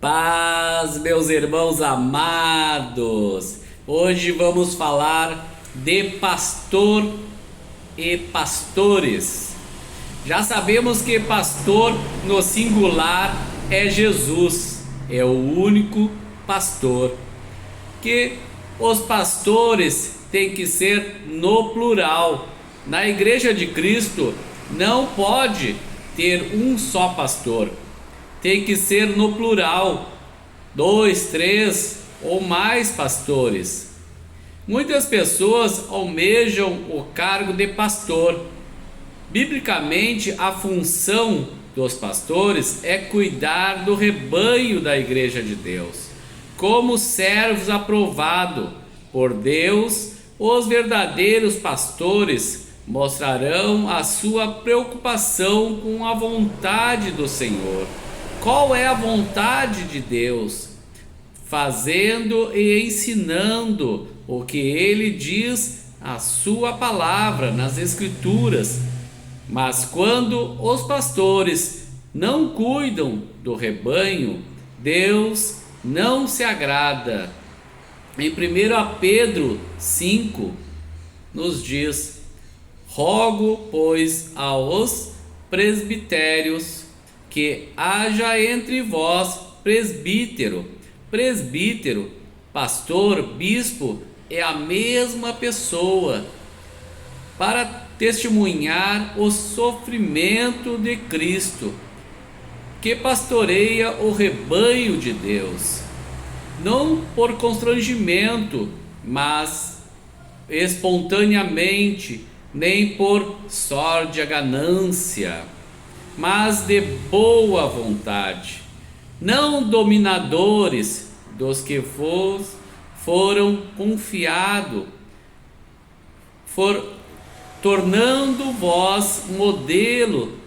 Paz, meus irmãos amados. Hoje vamos falar de pastor e pastores. Já sabemos que pastor no singular é Jesus, é o único pastor. Que os pastores têm que ser no plural. Na Igreja de Cristo não pode ter um só pastor. Tem que ser no plural, 2, 3 ou mais pastores. Muitas pessoas almejam o cargo de pastor. Biblicamente, a função dos pastores é cuidar do rebanho da Igreja de Deus. Como servos aprovados por Deus, os verdadeiros pastores mostrarão a sua preocupação com a vontade do Senhor. Qual é a vontade de Deus? Fazendo e ensinando o que Ele diz, a sua palavra nas Escrituras. Mas quando os pastores não cuidam do rebanho, Deus não se agrada. Em 1 Pedro 5 nos diz: rogo, pois, aos presbitérios que haja entre vós presbítero. Presbítero, pastor, bispo é a mesma pessoa, para testemunhar o sofrimento de Cristo, que pastoreia o rebanho de Deus, não por constrangimento, mas espontaneamente, nem por sórdia ganância, mas de boa vontade, não dominadores dos que foram confiados, tornando vós modelo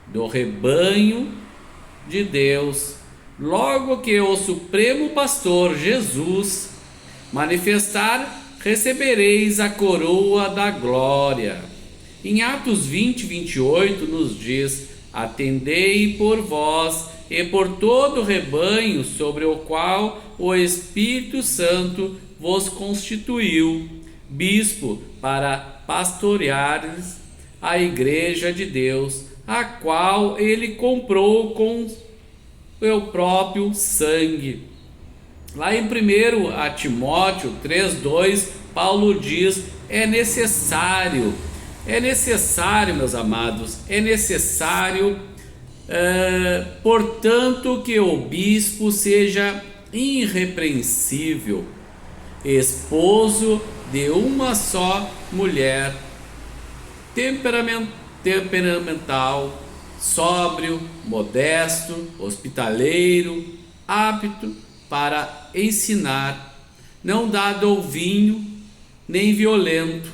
do rebanho de Deus, logo que o Supremo Pastor Jesus manifestar, recebereis a coroa da glória. Em Atos 20, 28 nos diz: atendei por vós e por todo o rebanho sobre o qual o Espírito Santo vos constituiu, bispo, para pastoreares a Igreja de Deus, a qual ele comprou com o próprio sangue. Lá em 1 Timóteo 3,2, Paulo diz: é necessário, meus amados, é necessário, portanto, que o bispo seja irrepreensível, esposo de uma só mulher, temperamental, sóbrio, modesto, hospitaleiro, apto para ensinar, não dado ao vinho, nem violento,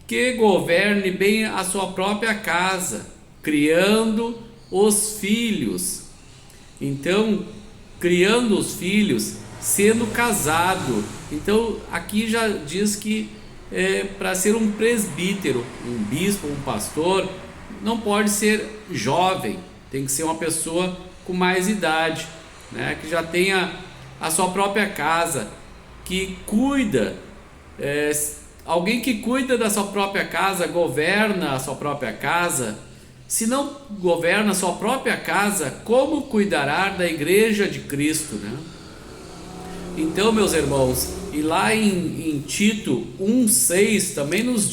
que governe bem a sua própria casa, criando os filhos. Então, criando os filhos, sendo casado. Então, aqui já diz que para ser um presbítero, um bispo, um pastor, não pode ser jovem, tem que ser uma pessoa com mais idade, que já tenha a sua própria casa, que cuida, alguém que cuida da sua própria casa, governa a sua própria casa. Se não governa a sua própria casa, como cuidará da Igreja de Cristo, Então, meus irmãos, e lá em Tito 1,6 também nos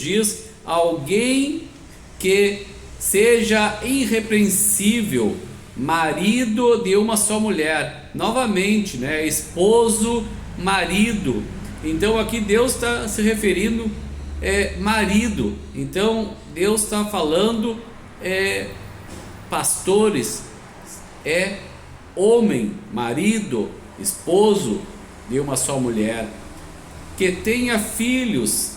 diz, alguém que seja irrepreensível, marido de uma só mulher. Novamente, esposo, marido. Então aqui Deus está se referindo marido. Então Deus está falando pastores, homem, marido, esposo de uma só mulher, que tenha filhos,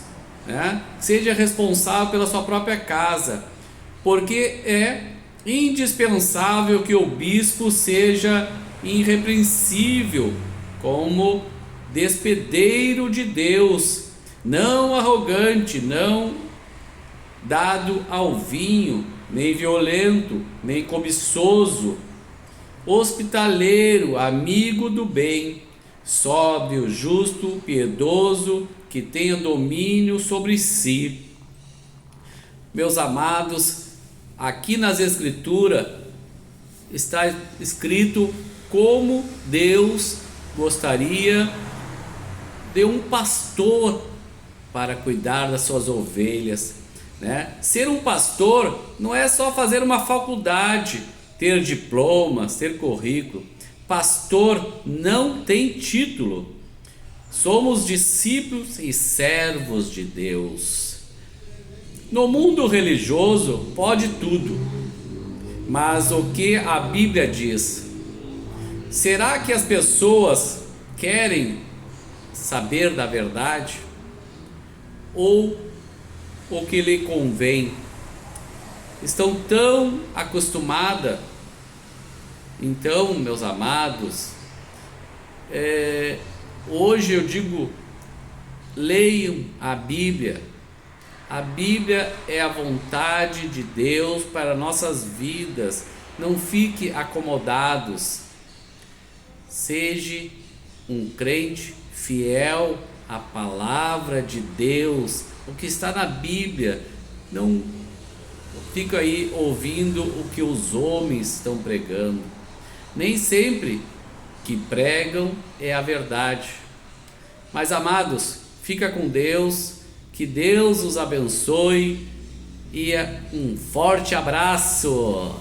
seja responsável pela sua própria casa, porque é indispensável que o bispo seja irrepreensível, como despedeiro de Deus, não arrogante, não dado ao vinho, nem violento, nem cobiçoso, hospitaleiro, amigo do bem, sóbrio, justo, piedoso, que tenha domínio sobre si. Meus amados, aqui nas Escrituras está escrito como Deus gostaria de um pastor para cuidar das suas ovelhas, né? Ser um pastor não é só fazer uma faculdade, ter diploma, ter currículo. Pastor não tem título. Somos discípulos e servos de Deus. No mundo religioso pode tudo, mas o que a Bíblia diz? Será que as pessoas querem saber da verdade? Ou o que lhe convém? Estão tão acostumadas. Então, meus amados, hoje eu digo, leiam a Bíblia. A Bíblia é a vontade de Deus para nossas vidas. Não fique acomodados. Seja um crente fiel à palavra de Deus, o que está na Bíblia. Não fica aí ouvindo o que os homens estão pregando. Nem sempre que pregam é a verdade. Mas, amados, fica com Deus, que Deus os abençoe e um forte abraço.